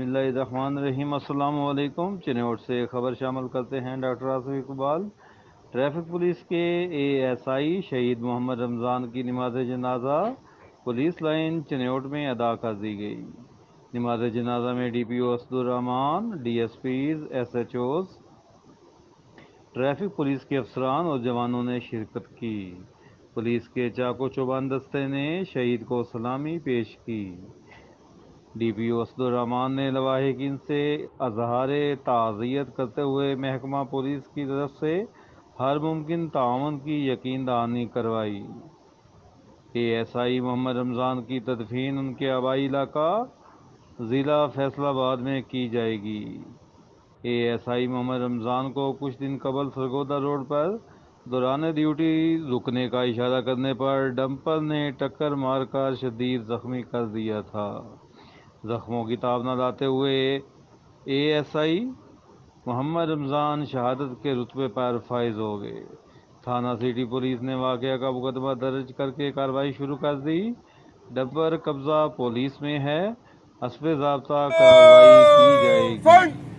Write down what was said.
बिस्मिल्लाहिर्रहमानिर्रहीम। अस्सलाम वालेकुम। चिन्नौर से खबर शामिल करते हैं doctor Asif Iqbal. Traffic police के एएसआई शहीद मोहम्मद रमज़ान की नमाज जनाजा पुलिस लाइन चिन्नौर में अदा कर दी गई। नमाज जनाजा में DPO Asadurrehman, DSPs, SHOs, traffic police के अफसरान और जवानों ने शिरकत की। पुलिस के चाको चौबंद दस्ते ने शहीद को सलामी पेश की। डीपीओ असदुर्रहमान ने लवाहिकीन से अजहार ताज़ियत करते हुए महकमा पुलिस की तरफ से हर मुमकिन ताउन की यकीन दहानी करवाई। एएसआई मोहम्मद रमज़ान की तदफीन उनके आबाई इलाका ज़िला फैसलाबाद में की जाएगी। एएसआई मोहम्मद रमज़ान को कुछ दिन कबल सरगोदा रोड पर दौरान ड्यूटी रुकने का इशारा करने पर डंपर ने टक्कर मारकर शदीद जख्मी कर दिया था। जख्मों की ताब न लाते हुए एएसआई मोहम्मद रमज़ान शहादत के रुतबे पर फाइज हो गए। थाना सिटी पुलिस ने वाक़या का मुकदमा दर्ज करके कार्रवाई शुरू कर दी। डंपर कब्जा पुलिस में है, हस्बे ज़ाब्ता कार्रवाई की जाएगी।